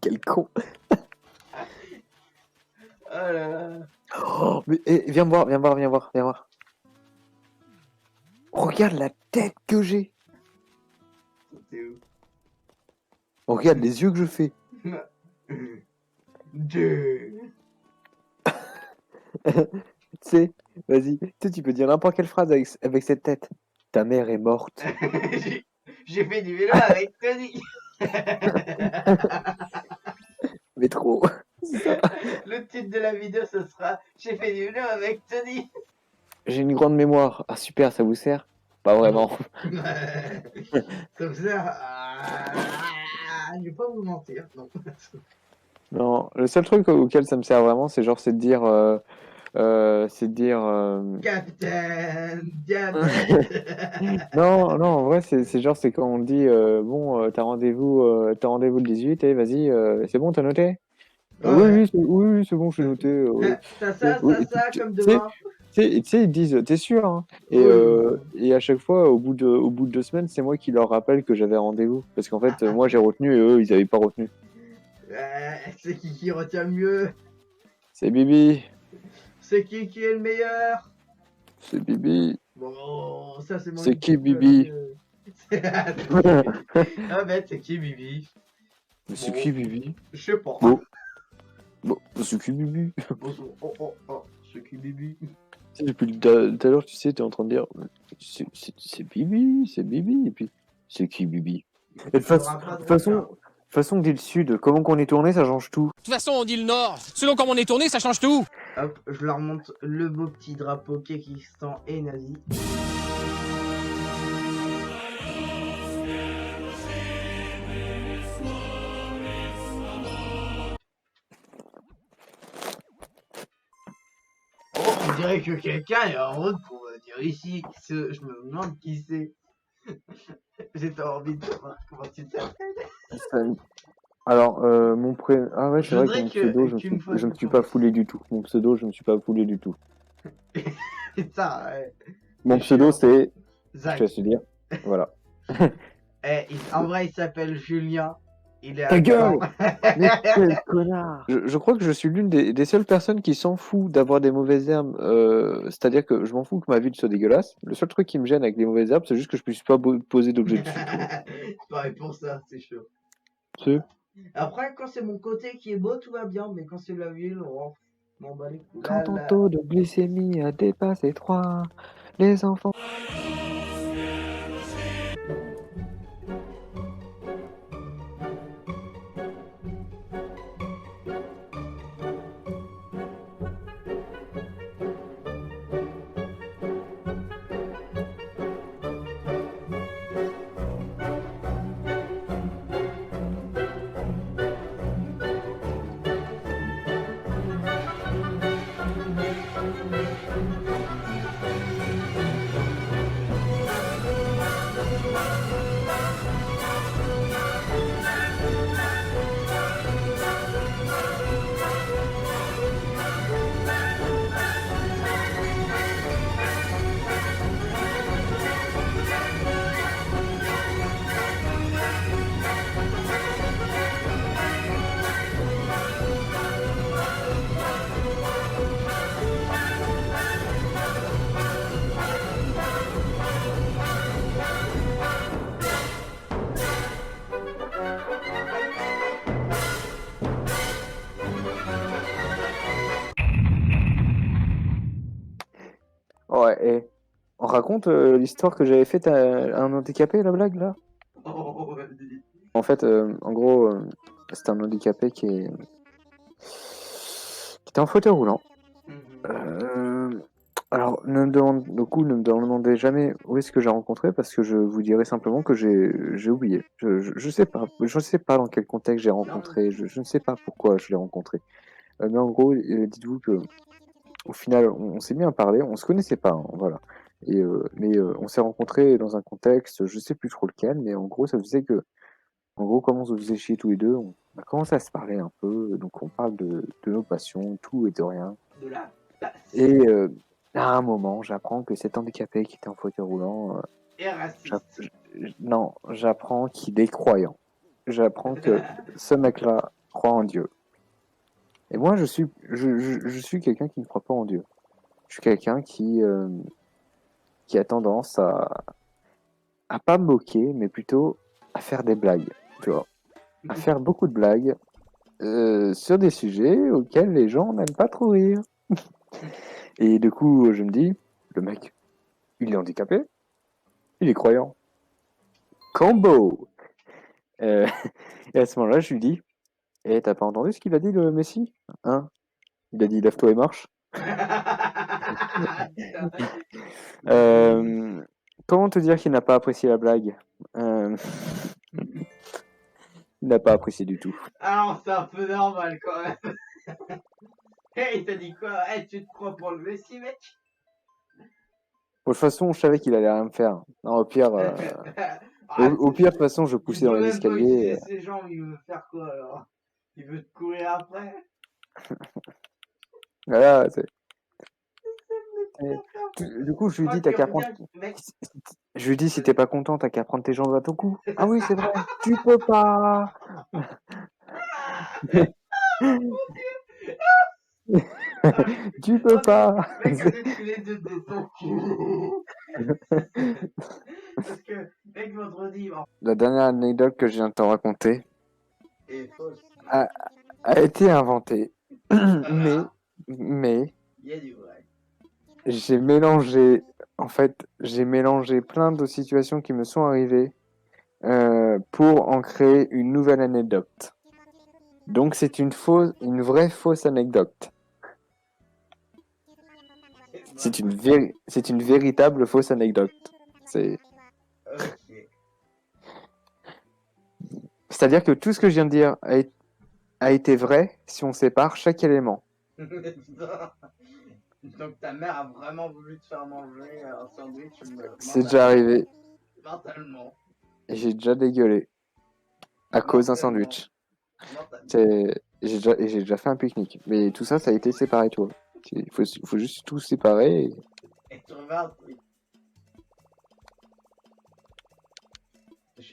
Quel con. Oh là là. Oh, mais viens me voir, viens voir, viens voir, viens voir. Regarde la tête que j'ai. C'est où? Regarde les yeux que je fais. Deux. Tu sais, vas-y, tu peux dire n'importe quelle phrase avec cette tête. Ta mère est morte. J'ai fait du vélo avec Tony. Mais trop. C'est ça. Le titre de la vidéo, ce sera J'ai fait du vélo avec Tony. J'ai une grande mémoire. Ah super, ça vous sert? Pas vraiment. Ça vous sert je vais pas vous mentir, non. Non, le seul truc auquel ça me sert vraiment, c'est genre, c'est de dire, Capitaine Diabète. Non, en vrai, c'est genre, c'est quand on dit, bon, t'as rendez-vous le 18, et vas-y, c'est bon, t'as noté? Ouais. Oui, c'est bon, je suis noté. T'as Oui, ça comme tu sais, devoir. tu sais, ils disent, t'es sûr, hein? Oui. Et à chaque fois, au bout de 2 semaines, c'est moi qui leur rappelle que j'avais rendez-vous. Parce qu'en fait, moi, j'ai retenu et eux, ils avaient pas retenu. C'est qui retient le mieux? C'est Bibi, C'est qui est le meilleur? c'est Bibi, Bon, ça c'est mon c'est qui équipe Bibi? Ah bête, c'est qui Bibi? Mais c'est Bon, qui Bibi? je sais pas. Bon, c'est qui Bibi? Oh, c'est qui Bibi? Tu sais, depuis tout à l'heure, tu sais, t'es en train de dire, c'est Bibi, c'est Bibi, et puis, c'est qui Bibi? Et de toute façon, dit le Sud, comment qu'on est tourné, ça change tout. De toute façon, on dit le Nord. Selon comment on est tourné, ça change tout. Hop, je leur montre le beau petit drapeau Kyrgyzstan et nazi. Oh, on dirait que quelqu'un est en route pour venir ici. Je me demande qui c'est. J'ai envie de savoir comment tu t'appelles. Alors, mon prénom... Ah ouais, c'est vrai que mon pseudo, qu'une fois je tu me suis pas commences. foulé du tout. Mon pseudo, je me suis pas foulé du tout. C'est ça, ouais. Mon C'est pseudo, chiant. c'est... Je Zach. te laisse le dire. Voilà. En vrai, il s'appelle Julien. Il est à Ta Caen. gueule! Mais quel connard! Je crois que je suis l'une des seules personnes qui s'en fout d'avoir des mauvaises herbes. C'est-à-dire que je m'en fous que ma ville soit dégueulasse. Le seul truc qui me gêne avec les mauvaises herbes, c'est juste que je puisse pas poser d'objet dessus. Pareil pour ça, c'est chaud. Tu sais? Après, quand c'est mon côté qui est beau, tout va bien. Mais quand c'est la ville, on m'en bat les couilles. Quand ton taux de glycémie a dépassé 3, les enfants... Ouais, et on raconte l'histoire que j'avais faite à un handicapé, la blague, là? Oh, vas-y. En fait, en gros, c'est un handicapé qui était en fauteuil roulant. Alors, ne me demandez jamais où est-ce que j'ai rencontré, parce que je vous dirai simplement que j'ai oublié. Je sais pas dans quel contexte j'ai rencontré, je ne sais pas pourquoi je l'ai rencontré. Mais en gros, dites-vous que au final, on s'est mis à parler, on se connaissait pas, hein, voilà. Mais on s'est rencontrés dans un contexte, je sais plus trop lequel, mais en gros, ça faisait que, en gros, comme on se faisait chier tous les deux, on a commencé à se parler un peu, donc on parle de nos passions, tout et de rien. De la passe. Et à un moment, j'apprends que cet handicapé qui était en fauteuil roulant, Et raciste. non, j'apprends qu'il est croyant. j'apprends que ce mec-là croit en Dieu. Et moi, je suis quelqu'un qui ne croit pas en Dieu. Je suis quelqu'un qui a tendance à pas me moquer, mais plutôt à faire des blagues, tu vois. À faire beaucoup de blagues sur des sujets auxquels les gens n'aiment pas trop rire. Et du coup, je me dis, le mec, il est handicapé, il est croyant. Combo. Et à ce moment-là, je lui dis, eh, t'as pas entendu ce qu'il a dit, le Messi? Hein? Il a dit, lève-toi et marche. Comment te dire qu'il n'a pas apprécié la blague? Il n'a pas apprécié du tout. Alors, c'est un peu normal quand même. Hey, il t'a dit quoi? Hey, tu te crois pour le Messi, mec? De toute façon, je savais qu'il allait rien me faire. Non, au pire, au pire, de toute façon, je poussais dans les escaliers. Ces gens, il veut faire quoi alors? Il veut te courir après? Voilà, du coup, je lui dis, t'as qu'à prendre. Je lui dis, si t'es pas content, t'as qu'à prendre tes jambes à ton cou. Ah oui, c'est vrai, tu peux pas. Tu peux pas. Mec, a déculé de ton cul. Parce que, mec, vendredi. La dernière anecdote que je viens de te raconter est fausse. A été inventée. Mais. Il y a du vrai. J'ai mélangé plein de situations qui me sont arrivées pour en créer une nouvelle anecdote. Donc c'est une vraie fausse anecdote. C'est une véritable fausse anecdote. C'est-à-dire que tout ce que je viens de dire a été vrai si on sépare chaque élément. Donc ta mère a vraiment voulu te faire manger un sandwich. C'est déjà arrivé. Mentalement. Et j'ai déjà dégueulé à cause d'un sandwich. J'ai déjà fait un pique-nique. Mais tout ça, ça a été séparé, tu vois. Il faut juste tout séparer. Et tu regardes.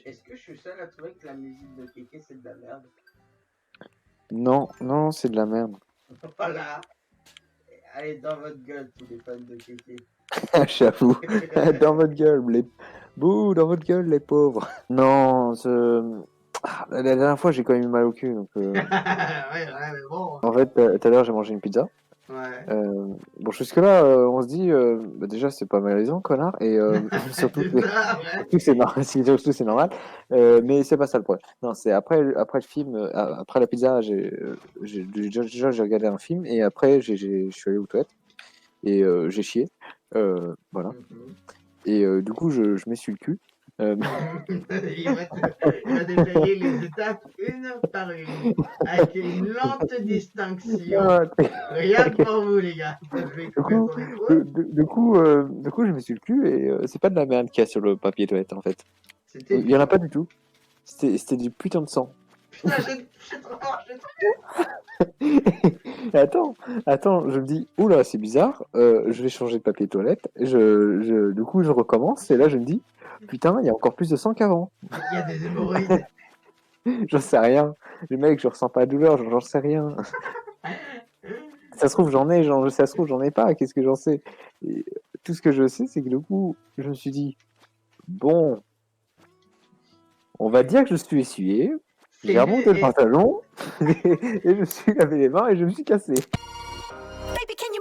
Est-ce que je suis seul à trouver que la musique de Kéké c'est de la merde? Non, c'est de la merde. Voilà. Allez, dans votre gueule, tous les fans de Kéké. J'avoue. Dans votre gueule, dans votre gueule, les pauvres. Non, la dernière fois, j'ai quand même eu mal au cul. Donc, ouais, mais bon. En fait, tout à l'heure, j'ai mangé une pizza. Ouais. Bon, jusque-là, on se dit, déjà, c'est pas malaisant, connard, et surtout, c'est normal, mais c'est pas ça le problème. Non, c'est après le film, après la pizza, j'ai regardé un film, et après, je suis allé aux toilettes, et j'ai chié, voilà. Et du coup, je m'essuie le cul. Il va détailler les étapes une par une, avec une lente distinction. Rien que pour vous, les gars. Du coup, je me suis le cul et c'est pas de la merde qu'il y a sur le papier toilette en fait. Il y en a pas du tout. C'était du putain de sang. Putain, Attends, je me dis, oula, c'est bizarre, je vais changer de papier toilette. Du coup, je recommence et là, je me dis, putain, il y a encore plus de sang qu'avant. Il y a des hémorroïdes. J'en sais rien. Le mec, je ressens pas la douleur, j'en sais rien. Ça se trouve, ça se trouve, j'en ai pas. Qu'est-ce que j'en sais? Et tout ce que je sais, c'est que du coup, je me suis dit, bon, on va dire que je suis essuyé. J'ai remonté le pantalon et je me suis lavé les mains et je me suis cassé. Baby, can